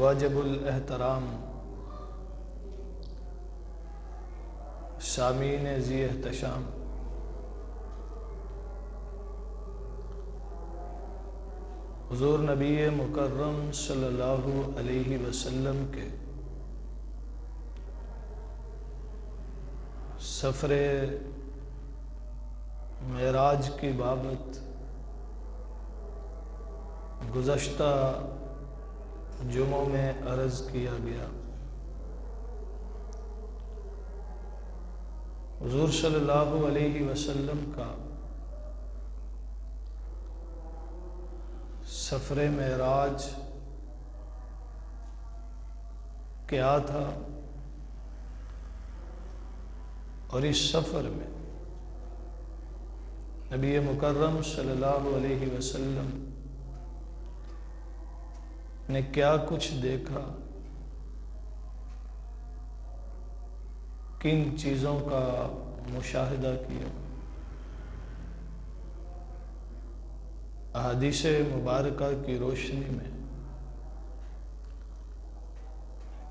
واجب الاحترام سامعین ذی احتشام، حضور نبی مکرم صلی اللہ علیہ وسلم کے سفر معراج کی بابت گزشتہ جمعوں میں عرض کیا گیا۔ حضور صلی اللہ علیہ وسلم کا سفر معراج کیا تھا، اور اس سفر میں نبی مکرم صلی اللہ علیہ وسلم نے کیا کچھ دیکھا، کن چیزوں کا مشاہدہ کیا۔ احادیث مبارکہ کی روشنی میں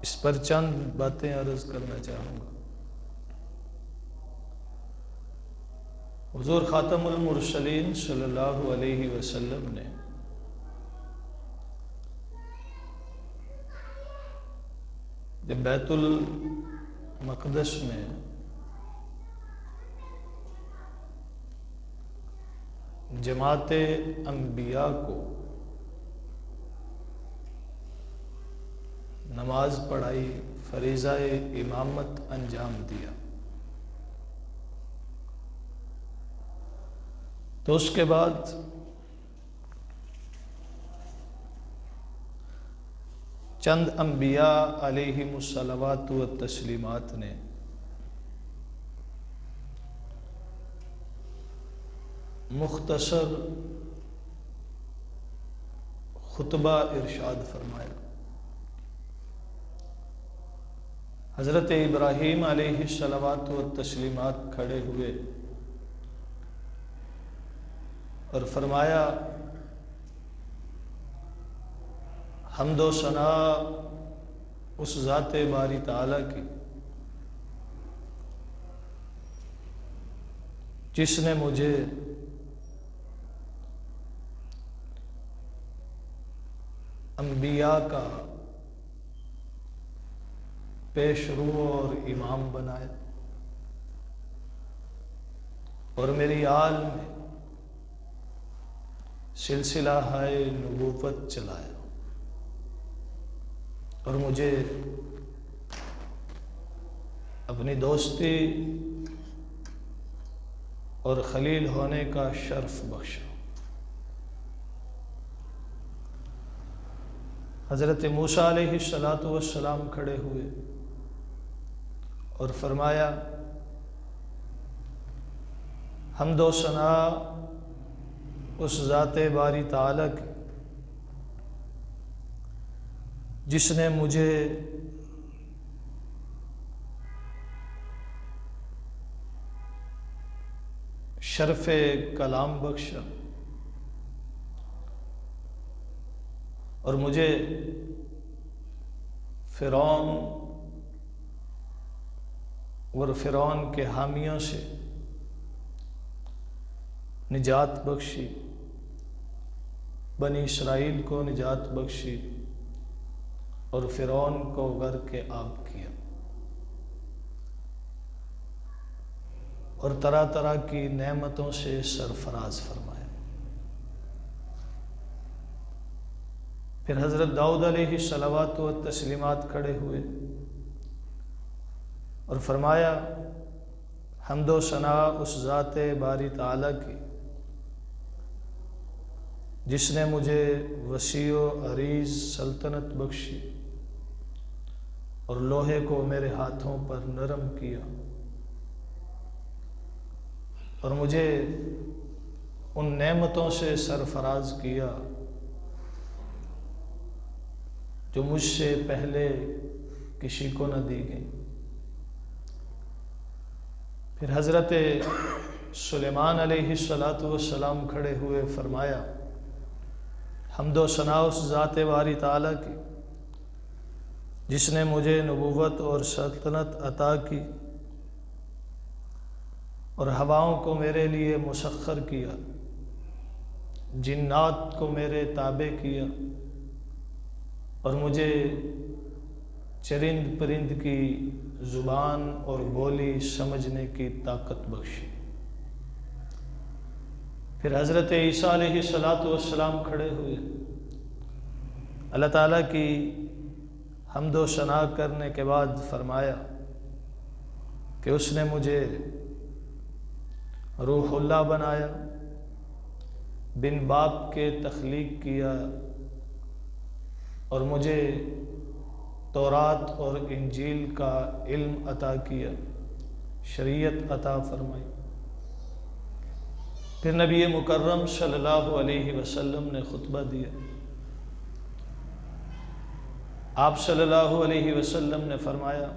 اس پر چند باتیں عرض کرنا چاہوں گا۔ حضور خاتم المرسلین صلی اللہ علیہ وسلم نے جب بیت المقدس میں جماعت انبیاء کو نماز پڑھائی، فریضہ امامت انجام دیا، تو اس کے بعد چند انبیاء علیہم الصلوات والتسلیمات نے مختصر خطبہ ارشاد فرمایا۔ حضرت ابراہیم علیہ الصلوات والتسلیمات کھڑے ہوئے اور فرمایا، حمد و ثنا اس ذات باری تعالیٰ کی جس نے مجھے انبیاء کا پیش رو اور امام بنایا، اور میری آل میں سلسلہ ہائے نبوت چلایا، اور مجھے اپنی دوستی اور خلیل ہونے کا شرف بخشا۔ حضرت موسیٰ علیہ السلام کھڑے ہوئے اور فرمایا، حمد و ثنا اس ذات باری تعالیٰ کی جس نے مجھے شرف کلام بخشا، اور مجھے فرعون اور فرعون کے حامیوں سے نجات بخشی، بنی اسرائیل کو نجات بخشی، اور فرعون کو غرق آب کیا، اور طرح طرح کی نعمتوں سے سرفراز فرمایا۔ پھر حضرت داؤد علیہ الصلوات والتسلیمات کھڑے ہوئے اور فرمایا، حمد و ثنا اس ذات باری تعالیٰ کی جس نے مجھے وسیع و عریض سلطنت بخشی اور لوہے کو میرے ہاتھوں پر نرم کیا، اور مجھے ان نعمتوں سے سرفراز کیا جو مجھ سے پہلے کسی کو نہ دی گئی۔ پھر حضرت سلیمان علیہ السلام کھڑے ہوئے، فرمایا، حمد و ثنا اس ذات باری تعالیٰ کی جس نے مجھے نبوت اور سلطنت عطا کی اور ہواؤں کو میرے لیے مسخر کیا، جنات کو میرے تابع کیا اور مجھے چرند پرند کی زبان اور بولی سمجھنے کی طاقت بخشی۔ پھر حضرت عیسیٰ علیہ السلام کھڑے ہوئے، اللہ تعالیٰ کی حمد و ثنا کرنے کے بعد فرمایا کہ اس نے مجھے روح اللہ بنایا، بن باپ کے تخلیق کیا اور مجھے تورات اور انجیل کا علم عطا کیا، شریعت عطا فرمائی۔ پھر نبی مکرم صلی اللہ علیہ وسلم نے خطبہ دیا۔ آپ صلی اللہ علیہ وسلم نے فرمایا،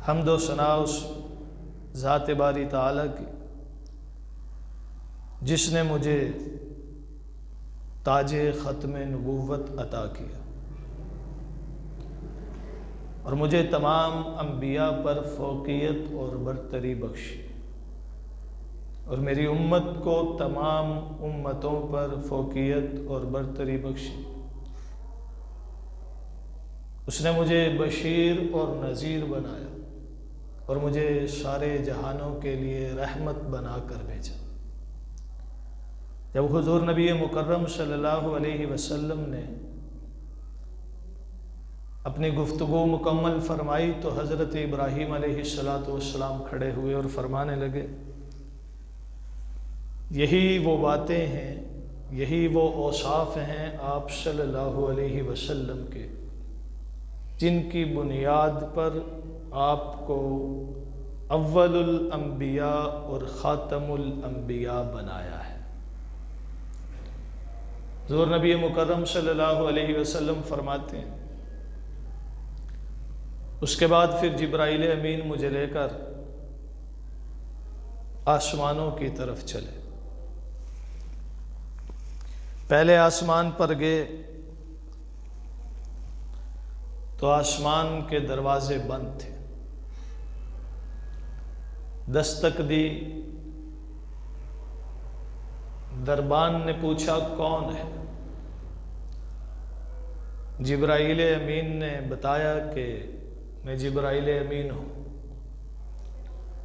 حمد و ثنا اس ذات باری تعالیٰ کی جس نے مجھے تاج ختم نبوت عطا کیا اور مجھے تمام انبیاء پر فوقیت اور برتری بخشی، اور میری امت کو تمام امتوں پر فوقیت اور برتری بخشی۔ اس نے مجھے بشیر اور نذیر بنایا اور مجھے سارے جہانوں کے لیے رحمت بنا کر بھیجا۔ جب حضور نبی مکرم صلی اللہ علیہ وسلم نے اپنی گفتگو مکمل فرمائی تو حضرت ابراہیم علیہ السلام کھڑے ہوئے اور فرمانے لگے، یہی وہ باتیں ہیں، یہی وہ اوصاف ہیں آپ صلی اللہ علیہ وسلم کے جن کی بنیاد پر آپ کو اول الانبیاء اور خاتم الانبیاء بنایا ہے۔ حضور نبی مکرم صلی اللہ علیہ وسلم فرماتے ہیں، اس کے بعد پھر جبرائیل امین مجھے لے کر آسمانوں کی طرف چلے۔ پہلے آسمان پر گئے تو آسمان کے دروازے بند تھے، دستک دی، دربان نے پوچھا کون ہے؟ جبرائیل امین نے بتایا کہ میں جبرائیل امین ہوں۔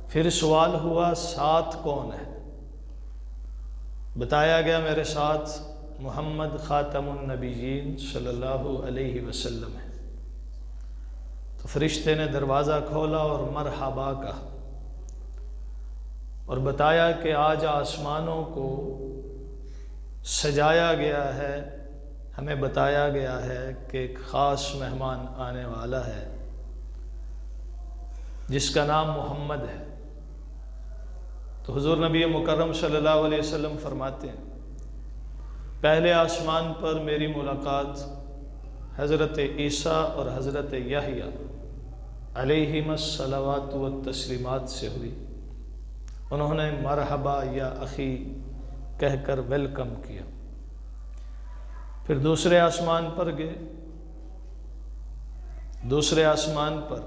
پھر سوال ہوا ساتھ کون ہے؟ بتایا گیا میرے ساتھ محمد خاتم النبیین صلی اللہ علیہ وسلم ہے۔ تو فرشتے نے دروازہ کھولا اور مرحبا کہا اور بتایا کہ آج آسمانوں کو سجایا گیا ہے، ہمیں بتایا گیا ہے کہ ایک خاص مہمان آنے والا ہے جس کا نام محمد ہے۔ تو حضور نبی مکرم صلی اللہ علیہ وسلم فرماتے ہیں، پہلے آسمان پر میری ملاقات حضرت عیسیٰ اور حضرت یحییٰ علیہم الصلوات والتسلیمات سے ہوئی۔ انہوں نے مرحبا یا اخی کہہ کر ویلکم کیا۔ پھر دوسرے آسمان پر گئے، دوسرے آسمان پر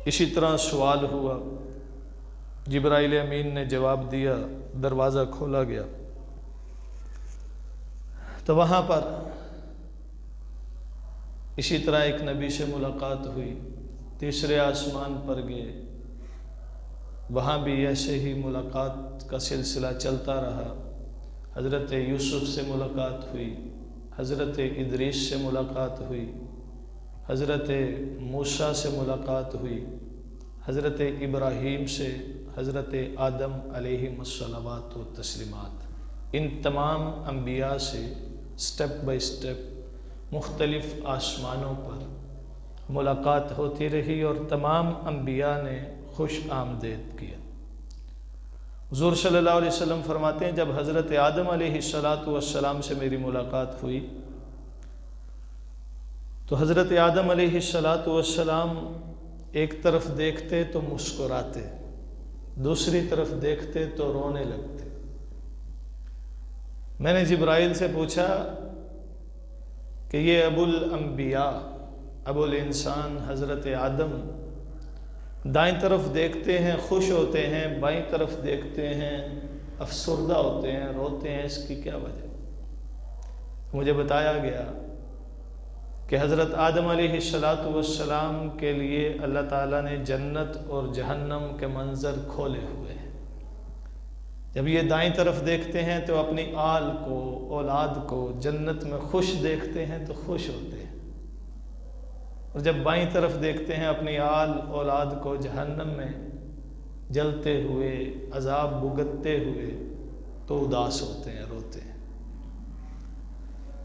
اسی طرح سوال ہوا، جبرائیل امین نے جواب دیا، دروازہ کھولا گیا تو وہاں پر اسی طرح ایک نبی سے ملاقات ہوئی۔ تیسرے آسمان پر گئے، وہاں بھی ایسے ہی ملاقات کا سلسلہ چلتا رہا۔ حضرت یوسف سے ملاقات ہوئی، حضرت ادریس سے ملاقات ہوئی، حضرت موسیٰ سے ملاقات ہوئی، حضرت ابراہیم سے، حضرت آدم علیہ الصلوات والتسلیمات۔ ان تمام انبیاء سے سٹیپ بائی سٹیپ مختلف آسمانوں پر ملاقات ہوتی رہی اور تمام انبیاء نے خوش آمدید کیا۔ حضور صلی اللہ علیہ وسلم فرماتے ہیں، جب حضرت آدم علیہ السلام سے میری ملاقات ہوئی تو حضرت آدم علیہ السلام ایک طرف دیکھتے تو مسکراتے، دوسری طرف دیکھتے تو رونے لگتے۔ میں نے جبرائیل سے پوچھا کہ کہ یہ ابو الانبیاء، ابو الانسان حضرت آدم دائیں طرف دیکھتے ہیں خوش ہوتے ہیں، بائیں طرف دیکھتے ہیں افسردہ ہوتے ہیں، روتے ہیں، اس کی کیا وجہ؟ مجھے بتایا گیا کہ حضرت آدم علیہ السلام کے لیے اللہ تعالیٰ نے جنت اور جہنم کے منظر کھولے ہوئے ہیں۔ جب یہ دائیں طرف دیکھتے ہیں تو اپنی آل کو، اولاد کو جنت میں خوش دیکھتے ہیں تو خوش ہوتے ہیں، اور جب بائیں طرف دیکھتے ہیں اپنی آل اولاد کو جہنم میں جلتے ہوئے، عذاب بھگتتے ہوئے، تو اداس ہوتے ہیں، روتے ہیں۔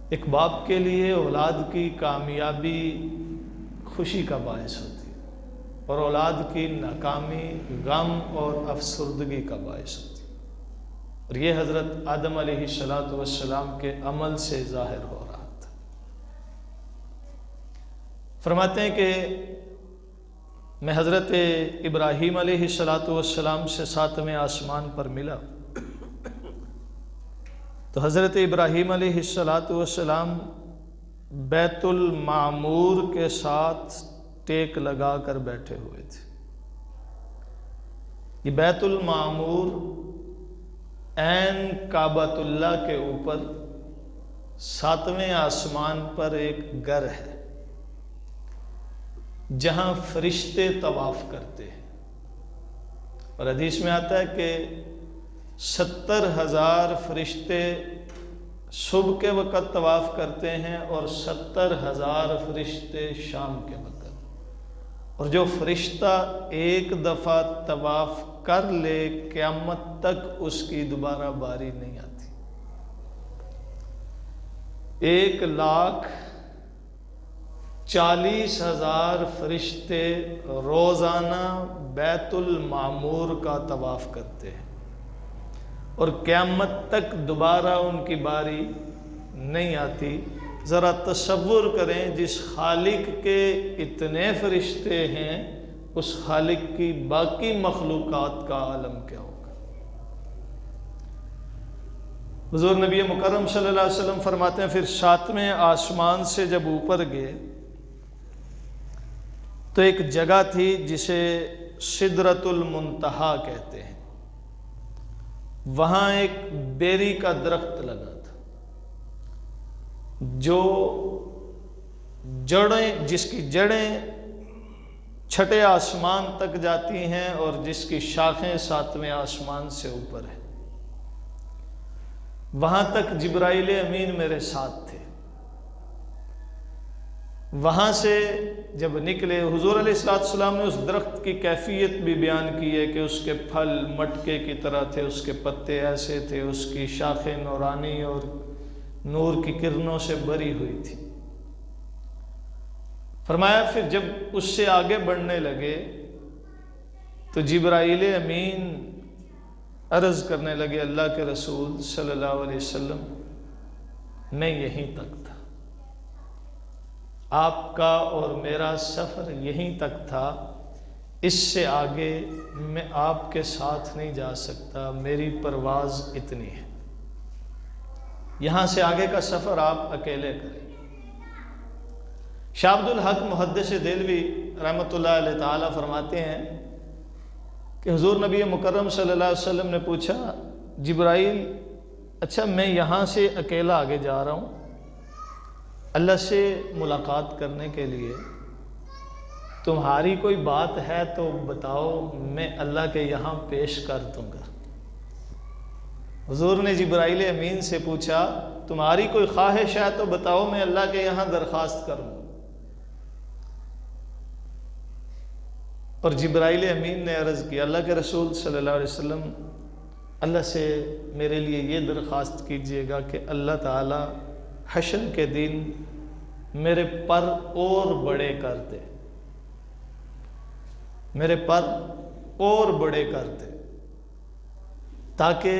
ایک باپ کے لیے اولاد کی کامیابی خوشی کا باعث ہوتی ہے، اور اولاد کی ناکامی غم اور افسردگی کا باعث ہوتی ہے، اور یہ حضرت آدم علیہ السلام کے عمل سے ظاہر ہو رہا تھا۔ فرماتے ہیں کہ میں حضرت ابراہیم علیہ السلام سے 7ویں آسمان پر ملا تو حضرت ابراہیم علیہ السلام بیت المعمور کے ساتھ ٹیک لگا کر بیٹھے ہوئے تھے۔ یہ بیت المعمور عین کعبۃ اللہ کے اوپر 7ویں آسمان پر ایک گھر ہے جہاں فرشتے طواف کرتے ہیں، اور حدیث میں آتا ہے کہ 70,000 فرشتے صبح کے وقت طواف کرتے ہیں اور 70,000 فرشتے شام کے وقت، اور جو فرشتہ ایک دفعہ طواف کر لے قیامت تک اس کی دوبارہ باری نہیں آتی۔ 1,40,000 فرشتے روزانہ بیت المعمور کا طواف کرتے ہیں، اور قیامت تک دوبارہ ان کی باری نہیں آتی۔ ذرا تصور کریں، جس خالق کے اتنے فرشتے ہیں اس خالق کی باقی مخلوقات کا عالم کیا ہوگا۔ حضور نبی مکرم صلی اللہ علیہ وسلم فرماتے ہیں پھر 7ویں آسمان سے جب اوپر گئے تو ایک جگہ تھی جسے سدرۃ المنتہا کہتے ہیں، وہاں ایک بیری کا درخت لگا تھا جو جس کی جڑیں 6 آسمان تک جاتی ہیں اور جس کی شاخیں 7ویں آسمان سے اوپر ہیں۔ وہاں تک جبرائیل امین میرے ساتھ تھے۔ وہاں سے جب نکلے، حضور علیہ السلام نے اس درخت کی کیفیت بھی بیان کی ہے کہ اس کے پھل مٹکے کی طرح تھے، اس کے پتے ایسے تھے، اس کی شاخیں نورانی اور نور کی کرنوں سے بھری ہوئی تھی۔ فرمایا پھر جب اس سے آگے بڑھنے لگے تو جبرائیل امین عرض کرنے لگے اللہ کے رسول صلی اللہ علیہ وسلم میں یہیں تک تھا، آپ کا اور میرا سفر یہیں تک تھا، اس سے آگے میں آپ کے ساتھ نہیں جا سکتا، میری پرواز اتنی ہے، یہاں سے آگے کا سفر آپ اکیلے کریں۔ شاہ عبد الحق محدث دہلوی رحمۃ اللہ علیہ تعالیٰ فرماتے ہیں کہ حضور نبی مکرم صلی اللہ علیہ وسلم نے پوچھا جبرائیل اچھا میں یہاں سے اکیلا آگے جا رہا ہوں اللہ سے ملاقات کرنے کے لیے، تمہاری کوئی بات ہے تو بتاؤ، میں اللہ کے یہاں پیش کر دوں گا۔ حضور نے جبرائیل امین سے پوچھا تمہاری کوئی خواہش ہے تو بتاؤ، میں اللہ کے یہاں درخواست کروں۔ اور جبرائیل امین نے عرض کیا اللہ کے رسول صلی اللہ علیہ وسلم اللہ سے میرے لیے یہ درخواست کیجئے گا کہ اللہ تعالی حشر کے دن میرے پر اور بڑے کر دے، میرے پر اور بڑے کر دے، تاکہ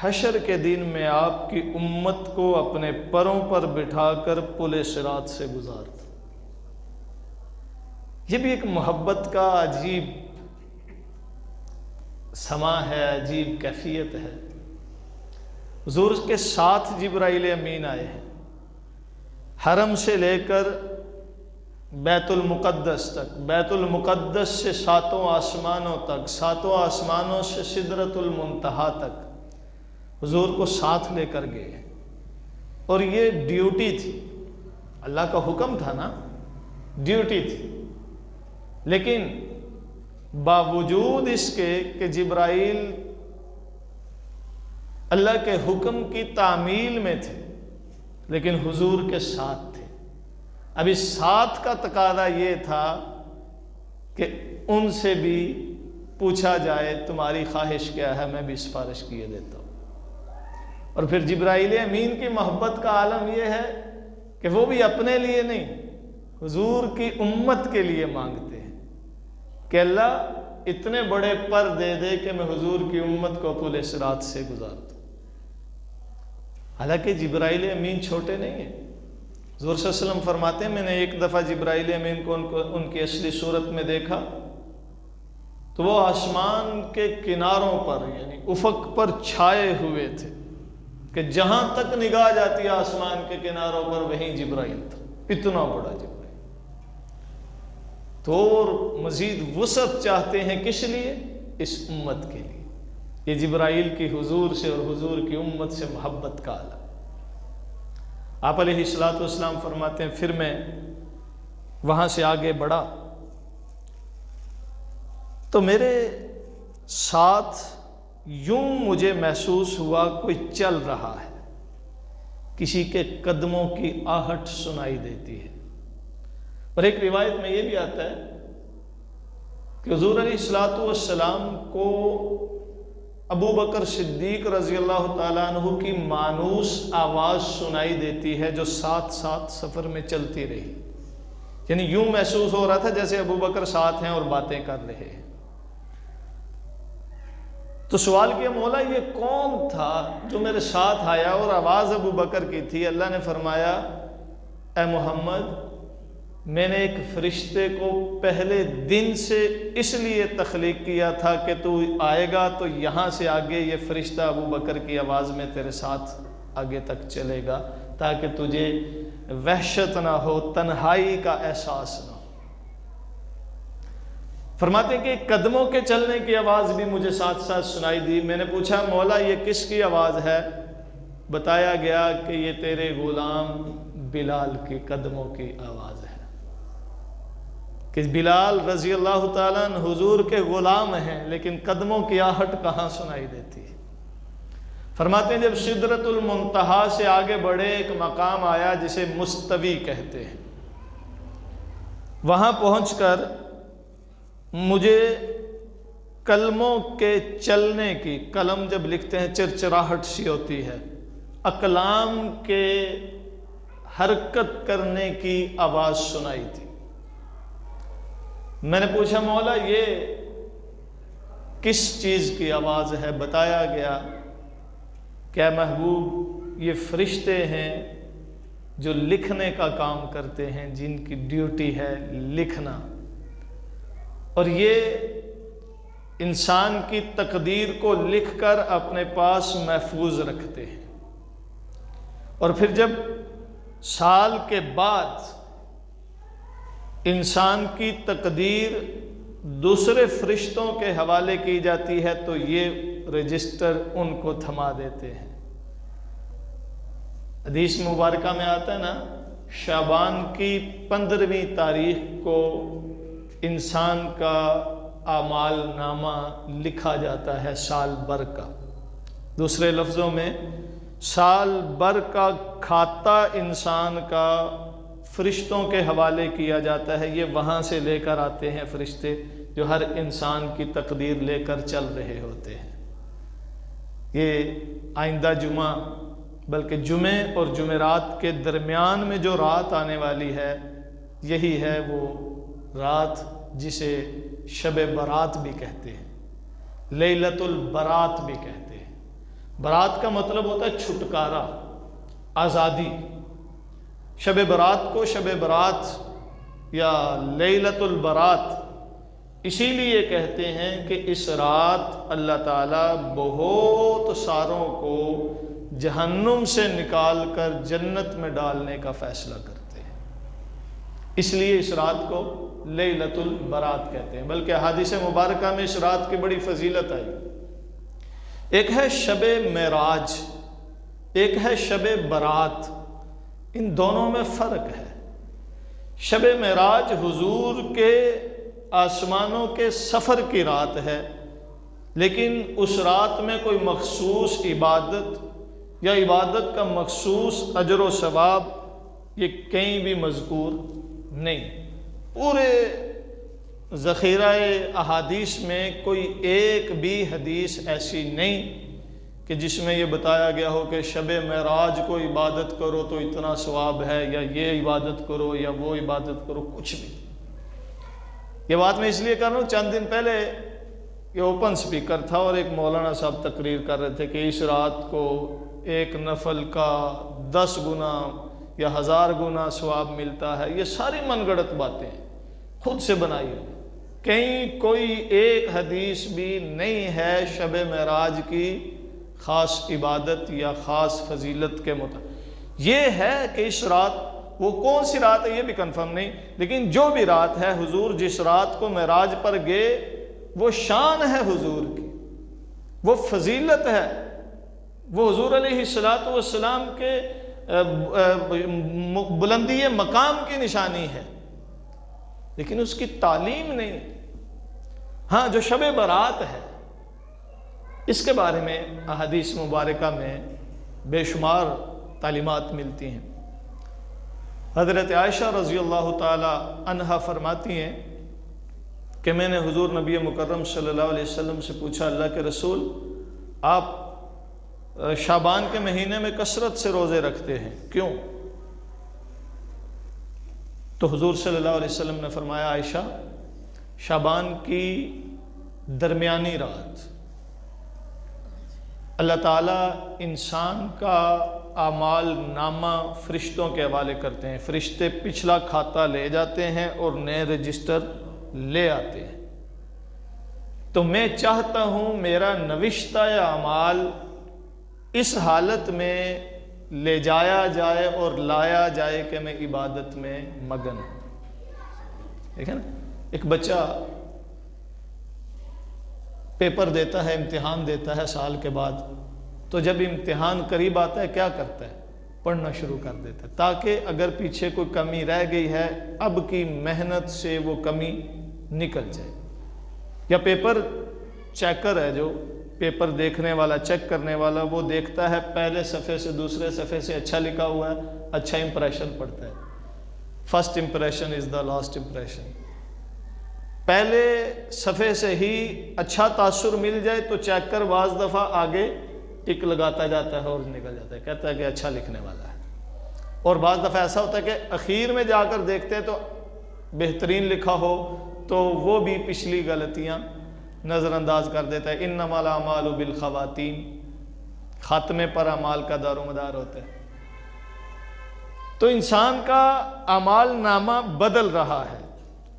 حشر کے دن میں آپ کی امت کو اپنے پروں پر بٹھا کر پل صراط سے گزار دوں۔ یہ بھی ایک محبت کا عجیب سما ہے، عجیب کیفیت ہے۔ حضور کے ساتھ جبرائیل امین آئے ہیں، حرم سے لے کر بیت المقدس تک، بیت المقدس سے 7 آسمانوں تک، 7 آسمانوں سے سدرۃ المنتہا تک حضور کو ساتھ لے کر گئے۔ اور یہ ڈیوٹی تھی، اللہ کا حکم تھا نا، ڈیوٹی تھی۔ لیکن باوجود اس کے کہ جبرائیل اللہ کے حکم کی تعمیل میں تھے، لیکن حضور کے ساتھ تھے۔ اب اس ساتھ کا تقاضا یہ تھا کہ ان سے بھی پوچھا جائے تمہاری خواہش کیا ہے، میں بھی سفارش کیے دیتا ہوں۔ اور پھر جبرائیل امین کی محبت کا عالم یہ ہے کہ وہ بھی اپنے لیے نہیں، حضور کی امت کے لیے مانگتے ہیں کہ اللہ اتنے بڑے پر دے دے کہ میں حضور کی امت کو پل صراط سے گزار دوں۔ حالانکہ جبرائیل امین چھوٹے نہیں ہیں۔ حضور صلی اللہ علیہ وسلم فرماتے ہیں میں نے ایک دفعہ جبرائیل امین کو ان کی اصلی صورت میں دیکھا تو وہ آسمان کے کناروں پر یعنی افق پر چھائے ہوئے تھے کہ جہاں تک نگاہ جاتی ہے آسمان کے کناروں پر وہیں جبرائیل تھا، اتنا بڑا جبرائیل۔ تو اور مزید وسعت چاہتے ہیں کس لیے؟ اس امت کے لیے۔ یہ جبرائیل کی حضور سے اور حضور کی امت سے محبت کا عالم۔ آپ علیہ الصلوۃ والسلام فرماتے ہیں پھر میں وہاں سے آگے بڑھا تو میرے ساتھ یوں مجھے محسوس ہوا کوئی چل رہا ہے، کسی کے قدموں کی آہٹ سنائی دیتی ہے۔ اور ایک روایت میں یہ بھی آتا ہے کہ حضور علیہ الصلوۃ والسلام کو ابو بکر صدیق رضی اللہ تعالیٰ عنہ کی مانوس آواز سنائی دیتی ہے جو ساتھ ساتھ سفر میں چلتی رہی، یعنی یوں محسوس ہو رہا تھا جیسے ابو بکر ساتھ ہیں اور باتیں کر رہے ہیں۔ تو سوال کیا مولا یہ کون تھا جو میرے ساتھ آیا اور آواز ابو بکر کی تھی؟ اللہ نے فرمایا اے محمد میں نے ایک فرشتے کو پہلے دن سے اس لیے تخلیق کیا تھا کہ تو آئے گا تو یہاں سے آگے یہ فرشتہ ابو بکر کی آواز میں تیرے ساتھ آگے تک چلے گا تاکہ تجھے وحشت نہ ہو، تنہائی کا احساس نہ ہو۔ فرماتے ہیں کہ قدموں کے چلنے کی آواز بھی مجھے ساتھ ساتھ سنائی دی۔ میں نے پوچھا مولا یہ کس کی آواز ہے؟ بتایا گیا کہ یہ تیرے غلام بلال کی قدموں کی آواز ہے، کہ بلال رضی اللہ تعالیٰ عنہ حضور کے غلام ہیں لیکن قدموں کی آہٹ کہاں سنائی دیتی ہے؟ فرماتے ہیں جب سدرۃ المنتہا سے آگے بڑھے ایک مقام آیا جسے مستوی کہتے ہیں، وہاں پہنچ کر مجھے کلموں کے چلنے کی، قلم جب لکھتے ہیں چرچراہٹ سی ہوتی ہے، اقلام کے حرکت کرنے کی آواز سنائی تھی۔ میں نے پوچھا مولا یہ کس چیز کی آواز ہے؟ بتایا گیا کہ اے محبوب یہ فرشتے ہیں جو لکھنے کا کام کرتے ہیں، جن کی ڈیوٹی ہے لکھنا، اور یہ انسان کی تقدیر کو لکھ کر اپنے پاس محفوظ رکھتے ہیں، اور پھر جب سال کے بعد انسان کی تقدیر دوسرے فرشتوں کے حوالے کی جاتی ہے تو یہ رجسٹر ان کو تھما دیتے ہیں۔ حدیث مبارکہ میں آتا ہے نا، شعبان کی 15ویں تاریخ کو انسان کا اعمال نامہ لکھا جاتا ہے سال بھر کا۔ دوسرے لفظوں میں سال بھر کا کھاتا انسان کا فرشتوں کے حوالے کیا جاتا ہے۔ یہ وہاں سے لے کر آتے ہیں فرشتے جو ہر انسان کی تقدیر لے کر چل رہے ہوتے ہیں۔ یہ آئندہ جمعہ بلکہ جمعے اور جمعرات کے درمیان میں جو رات آنے والی ہے یہی ہے وہ رات جسے شب برات بھی کہتے ہیں، لیلۃ البرات بھی کہتے ہیں۔ برات کا مطلب ہوتا ہے چھٹکارا، آزادی۔ شب برات کو شب برات یا لیلۃ البرات اسی لیے کہتے ہیں کہ اس رات اللہ تعالیٰ بہت ساروں کو جہنم سے نکال کر جنت میں ڈالنے کا فیصلہ کرتے ہیں۔ اس لیے اس رات کو لیلۃ البرات کہتے ہیں، بلکہ احادیث مبارکہ میں اس رات کی بڑی فضیلت آئی۔ ایک ہے شب معراج، ایک ہے شب برات، ان دونوں میں فرق ہے۔ شب معراج حضور کے آسمانوں کے سفر کی رات ہے، لیکن اس رات میں کوئی مخصوص عبادت یا عبادت کا مخصوص اجر و ثواب یہ کہیں بھی مذکور نہیں۔ پورے ذخیرہ احادیث میں کوئی ایک بھی حدیث ایسی نہیں کہ جس میں یہ بتایا گیا ہو کہ شب معراج کو عبادت کرو تو اتنا ثواب ہے، یا یہ عبادت کرو یا وہ عبادت کرو، کچھ بھی۔ یہ بات میں اس لیے کر رہا ہوں، چند دن پہلے یہ اوپن سپیکر تھا اور ایک مولانا صاحب تقریر کر رہے تھے کہ اس رات کو ایک نفل کا 10 گنا یا 1000 گنا ثواب ملتا ہے۔ یہ ساری من گڑت باتیں ہیں، خود سے بنائی ہوئی، کہیں کوئی ایک حدیث بھی نہیں ہے شب معراج کی خاص عبادت یا خاص فضیلت کے مطابق۔ یہ ہے کہ اس رات، وہ کون سی رات ہے یہ بھی کنفرم نہیں، لیکن جو بھی رات ہے، حضور جس رات کو معراج پر گئے، وہ شان ہے حضور کی، وہ فضیلت ہے، وہ حضور علیہ السلام کے بلندی مقام کی نشانی ہے، لیکن اس کی تعلیم نہیں۔ ہاں، جو شب برات ہے اس کے بارے میں احادیث مبارکہ میں بے شمار تعلیمات ملتی ہیں۔ حضرت عائشہ رضی اللہ تعالی عنہا فرماتی ہیں کہ میں نے حضور نبی مکرم صلی اللہ علیہ وسلم سے پوچھا، اللہ کے رسول، آپ شعبان کے مہینے میں کثرت سے روزے رکھتے ہیں، کیوں؟ تو حضور صلی اللہ علیہ وسلم نے فرمایا، عائشہ، شعبان کی درمیانی رات اللہ تعالیٰ انسان کا اعمال نامہ فرشتوں کے حوالے کرتے ہیں، فرشتے پچھلا کھاتا لے جاتے ہیں اور نئے رجسٹر لے آتے ہیں۔ تو میں چاہتا ہوں میرا نوشتہ اعمال اس حالت میں لے جایا جائے اور لایا جائے کہ میں عبادت میں مگن ہوں۔ دیکھیں نا، ایک بچہ پیپر دیتا ہے، امتحان دیتا ہے سال کے بعد، تو جب امتحان قریب آتا ہے کیا کرتا ہے؟ پڑھنا شروع کر دیتا ہے، تاکہ اگر پیچھے کوئی کمی رہ گئی ہے اب کی محنت سے وہ کمی نکل جائے۔ یا پیپر چیکر ہے، جو پیپر دیکھنے والا، چیک کرنے والا، وہ دیکھتا ہے پہلے صفحے سے دوسرے صفحے سے اچھا لکھا ہوا ہے، اچھا امپریشن پڑتا ہے۔ First impression is the last impression. پہلے صفحے سے ہی اچھا تاثر مل جائے تو چیک کر بعض دفعہ آگے ٹک لگاتا جاتا ہے اور نکل جاتا ہے، کہتا ہے کہ اچھا لکھنے والا ہے۔ اور بعض دفعہ ایسا ہوتا ہے کہ اخیر میں جا کر دیکھتے ہیں تو بہترین لکھا ہو تو وہ بھی پچھلی غلطیاں نظر انداز کر دیتا ہے۔ انما الاعمال بالخواتیم، خاتمے پر اعمال کا دار و مدار ہوتا ہے۔ تو انسان کا اعمال نامہ بدل رہا ہے،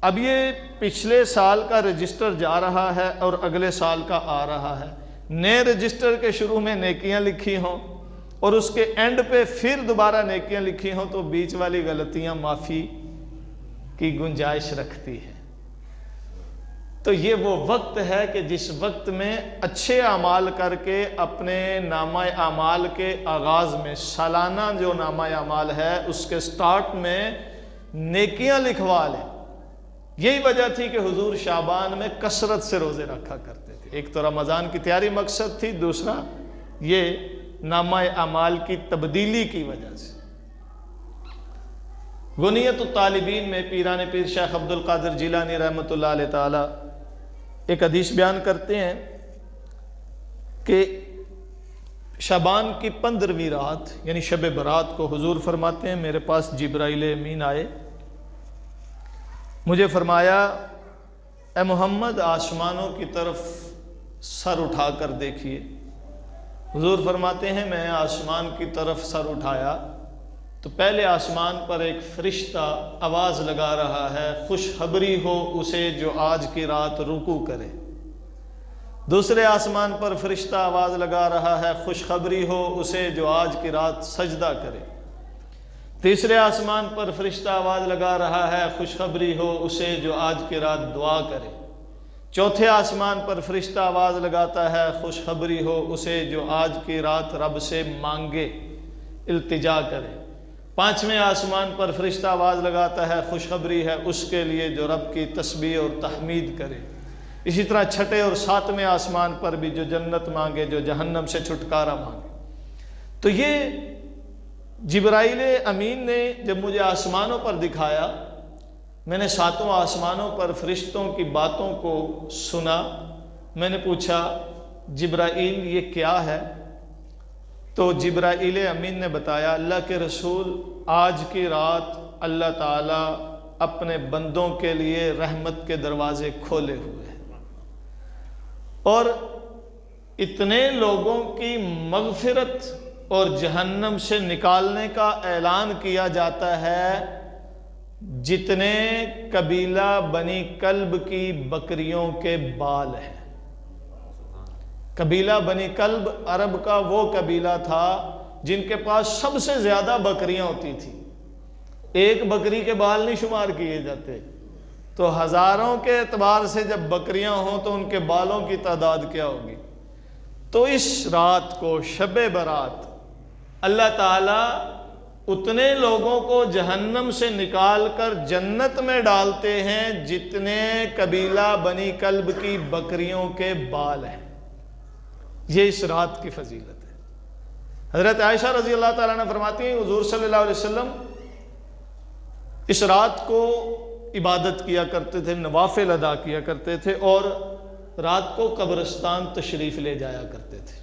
اب یہ پچھلے سال کا رجسٹر جا رہا ہے اور اگلے سال کا آ رہا ہے۔ نئے رجسٹر کے شروع میں نیکیاں لکھی ہوں اور اس کے اینڈ پہ پھر دوبارہ نیکیاں لکھی ہوں تو بیچ والی غلطیاں معافی کی گنجائش رکھتی ہے۔ تو یہ وہ وقت ہے کہ جس وقت میں اچھے اعمال کر کے اپنے نامہ اعمال کے آغاز میں، سالانہ جو نامہ اعمال ہے اس کے سٹارٹ میں نیکیاں لکھوا لیں۔ یہی وجہ تھی کہ حضور شعبان میں کثرت سے روزے رکھا کرتے تھے۔ ایک تو رمضان کی تیاری مقصد تھی، دوسرا یہ نامہ اعمال کی تبدیلی کی وجہ سے۔ غنیت الطالبین میں پیران پیر شیخ عبد القادر جیلانی رحمۃ اللہ علیہ تعالی ایک حدیث بیان کرتے ہیں کہ شعبان کی 15ویں رات یعنی شب برات کو حضور فرماتے ہیں، میرے پاس جبرائیل امین آئے، مجھے فرمایا، اے محمد آسمانوں کی طرف سر اٹھا کر دیکھیے۔ حضور فرماتے ہیں میں آسمان کی طرف سر اٹھایا تو پہلے آسمان پر ایک فرشتہ آواز لگا رہا ہے، خوشخبری ہو اسے جو آج کی رات رکوع کرے۔ دوسرے آسمان پر فرشتہ آواز لگا رہا ہے خوشخبری ہو اسے جو آج کی رات سجدہ کرے۔ تیسرے آسمان پر فرشتہ آواز لگا رہا ہے خوشخبری ہو اسے جو آج کی رات دعا کرے۔ چوتھے آسمان پر فرشتہ آواز لگاتا ہے خوشخبری ہو اسے جو آج کی رات رب سے مانگے، التجا کرے۔ پانچویں آسمان پر فرشتہ آواز لگاتا ہے خوشخبری ہے اس کے لیے جو رب کی تسبیح اور تحمید کرے۔ اسی طرح چھٹے اور ساتویں آسمان پر بھی جو جنت مانگے، جو جہنم سے چھٹکارا مانگے۔ تو یہ جبرائیل امین نے جب مجھے آسمانوں پر دکھایا، میں نے ساتوں آسمانوں پر فرشتوں کی باتوں کو سنا۔ میں نے پوچھا جبرائیل یہ کیا ہے؟ تو جبرائیل امین نے بتایا اللہ کے رسول آج کی رات اللہ تعالیٰ اپنے بندوں کے لیے رحمت کے دروازے کھولے ہوئے ہیں، اور اتنے لوگوں کی مغفرت اور جہنم سے نکالنے کا اعلان کیا جاتا ہے جتنے قبیلہ بنی کلب کی بکریوں کے بال ہیں۔ قبیلہ بنی کلب عرب کا وہ قبیلہ تھا جن کے پاس سب سے زیادہ بکریاں ہوتی تھیں۔ ایک بکری کے بال نہیں شمار کیے جاتے، تو ہزاروں کے اعتبار سے جب بکریاں ہوں تو ان کے بالوں کی تعداد کیا ہوگی۔ تو اس رات کو شب برات اللہ تعالیٰ اتنے لوگوں کو جہنم سے نکال کر جنت میں ڈالتے ہیں جتنے قبیلہ بنی کلب کی بکریوں کے بال ہیں۔ یہ اس رات کی فضیلت ہے۔ حضرت عائشہ رضی اللہ تعالیٰ عنہ فرماتی ہیں حضور صلی اللہ علیہ وسلم اس رات کو عبادت کیا کرتے تھے، نوافل ادا کیا کرتے تھے، اور رات کو قبرستان تشریف لے جایا کرتے تھے،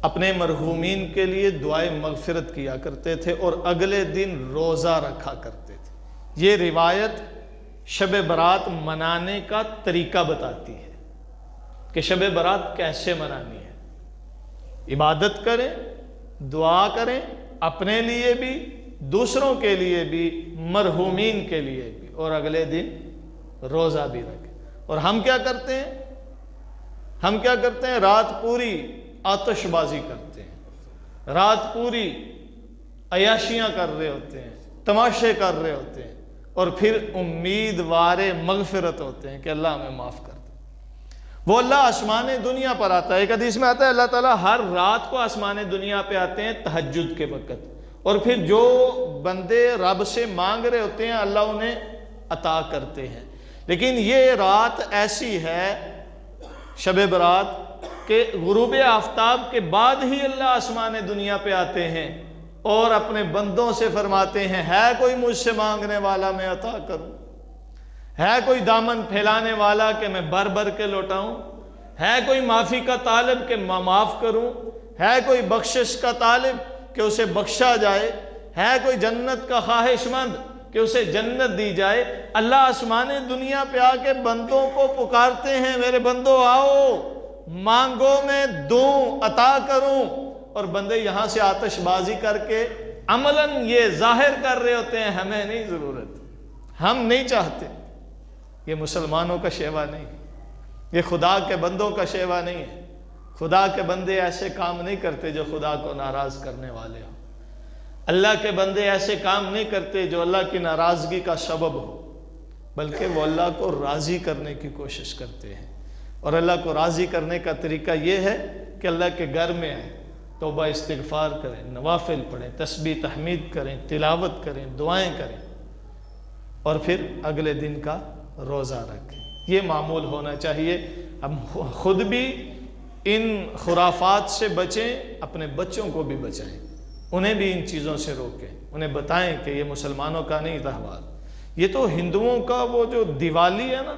اپنے مرحومین کے لیے دعائے مغفرت کیا کرتے تھے، اور اگلے دن روزہ رکھا کرتے تھے۔ یہ روایت شب برات منانے کا طریقہ بتاتی ہے کہ شب برات کیسے منانی ہے۔ عبادت کریں، دعا کریں، اپنے لیے بھی، دوسروں کے لیے بھی، مرحومین کے لیے بھی، اور اگلے دن روزہ بھی رکھیں۔ اور ہم کیا کرتے ہیں؟ ہم کیا کرتے ہیں؟ رات پوری آتش بازی کرتے ہیں، رات پوری عیاشیاں کر رہے ہوتے ہیں، تماشے کر رہے ہوتے ہیں، اور پھر امیدوار مغفرت ہوتے ہیں کہ اللہ ہمیں معاف کر دے۔ وہ اللہ آسمان دنیا پر آتا ہے۔ ایک حدیث میں آتا ہے اللہ تعالیٰ ہر رات کو آسمان دنیا پہ آتے ہیں تہجد کے وقت، اور پھر جو بندے رب سے مانگ رہے ہوتے ہیں اللہ انہیں عطا کرتے ہیں۔ لیکن یہ رات ایسی ہے شب برات کہ غروب آفتاب کے بعد ہی اللہ آسمان دنیا پہ آتے ہیں اور اپنے بندوں سے فرماتے ہیں ہے کوئی مجھ سے مانگنے والا میں عطا کروں، ہے کوئی دامن پھیلانے والا کہ میں بھر بھر کے لوٹاؤں، ہے کوئی معافی کا طالب کہ میں معاف کروں، ہے کوئی بخشش کا طالب کہ اسے بخشا جائے، ہے کوئی جنت کا خواہش مند کہ اسے جنت دی جائے۔ اللہ آسمان دنیا پہ آ کے بندوں کو پکارتے ہیں میرے بندو آؤ مانگو میں دوں عطا کروں، اور بندے یہاں سے آتش بازی کر کے عملاً یہ ظاہر کر رہے ہوتے ہیں ہمیں نہیں ضرورت، ہم نہیں چاہتے۔ یہ مسلمانوں کا شیوا نہیں، یہ خدا کے بندوں کا شیوا نہیں ہے۔ خدا کے بندے ایسے کام نہیں کرتے جو خدا کو ناراض کرنے والے ہوں۔ اللہ کے بندے ایسے کام نہیں کرتے جو اللہ کی ناراضگی کا سبب ہو، بلکہ وہ اللہ کو راضی کرنے کی کوشش کرتے ہیں۔ اور اللہ کو راضی کرنے کا طریقہ یہ ہے کہ اللہ کے گھر میں آئیں، توبہ استغفار کریں، نوافل پڑھیں، تسبیح تحمید کریں، تلاوت کریں، دعائیں کریں، اور پھر اگلے دن کا روزہ رکھیں۔ یہ معمول ہونا چاہیے۔ ہم خود بھی ان خرافات سے بچیں، اپنے بچوں کو بھی بچائیں، انہیں بھی ان چیزوں سے روکیں، انہیں بتائیں کہ یہ مسلمانوں کا نہیں تہوار، یہ تو ہندوؤں کا وہ جو دیوالی ہے نا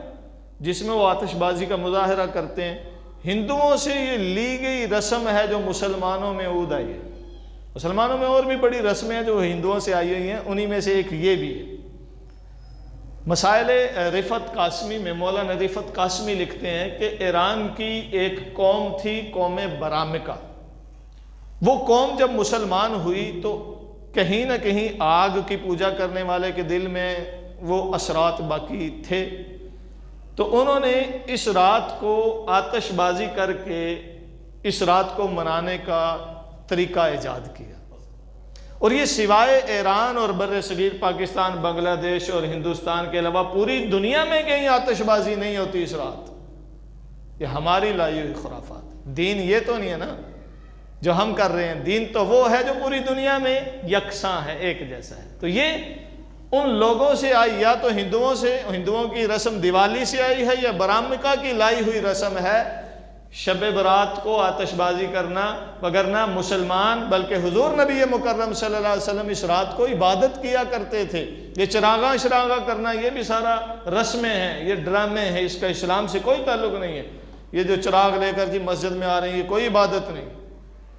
جس میں وہ آتش بازی کا مظاہرہ کرتے ہیں، ہندوؤں سے یہ لی گئی رسم ہے جو مسلمانوں میں عود آئی ہے۔ مسلمانوں میں اور بھی بڑی رسمیں ہیں جو ہندوؤں سے آئی ہوئی ہیں، انہی میں سے ایک یہ بھی ہے۔ مسائل رفعت قاسمی میں مولانا رفعت قاسمی لکھتے ہیں کہ ایران کی ایک قوم تھی، قوم برامکہ۔ وہ قوم جب مسلمان ہوئی تو کہیں نہ کہیں آگ کی پوجا کرنے والے کے دل میں وہ اثرات باقی تھے، تو انہوں نے اس رات کو آتش بازی کر کے اس رات کو منانے کا طریقہ ایجاد کیا، اور یہ سوائے ایران اور بر صغیر پاکستان، بنگلہ دیش اور ہندوستان کے علاوہ پوری دنیا میں کہیں آتش بازی نہیں ہوتی اس رات۔ یہ ہماری لائی ہوئی خرافات، دین یہ تو نہیں ہے نا جو ہم کر رہے ہیں، دین تو وہ ہے جو پوری دنیا میں یکساں ہے، ایک جیسا ہے۔ تو یہ ان لوگوں سے آئی، یا تو ہندوؤں کی رسم دیوالی سے آئی ہے، یا برامکا کی لائی ہوئی رسم ہے شب برات کو آتش بازی کرنا، وگرنہ مسلمان بلکہ حضور نبی مکرم صلی اللہ علیہ وسلم اس رات کو عبادت کیا کرتے تھے۔ یہ چراغاں شراغاں کرنا یہ بھی سارا رسمیں ہیں، یہ ڈرامے ہیں، اس کا اسلام سے کوئی تعلق نہیں ہے۔ یہ جو چراغ لے کر مسجد میں آ رہے ہیں یہ کوئی عبادت نہیں،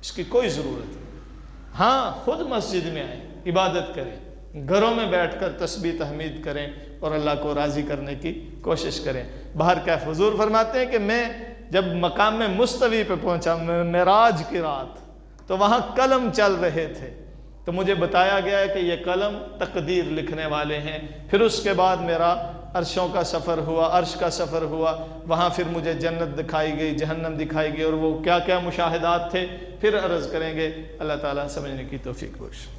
اس کی کوئی ضرورت نہیں۔ ہاں خود مسجد میں آئیں، عبادت کریں، گھروں میں بیٹھ کر تسبیح تحمید کریں اور اللہ کو راضی کرنے کی کوشش کریں۔ بہرکیف حضور فرماتے ہیں کہ میں جب مقام میں مستوی پہ پہنچا، معراج کی رات، تو وہاں قلم چل رہے تھے، تو مجھے بتایا گیا ہے کہ یہ قلم تقدیر لکھنے والے ہیں۔ پھر اس کے بعد میرا عرشوں کا سفر ہوا، عرش کا سفر ہوا، وہاں پھر مجھے جنت دکھائی گئی، جہنم دکھائی گئی، اور وہ کیا کیا مشاہدات تھے پھر عرض کریں گے۔ اللہ تعالیٰ سمجھنے کی توفیق بخشے۔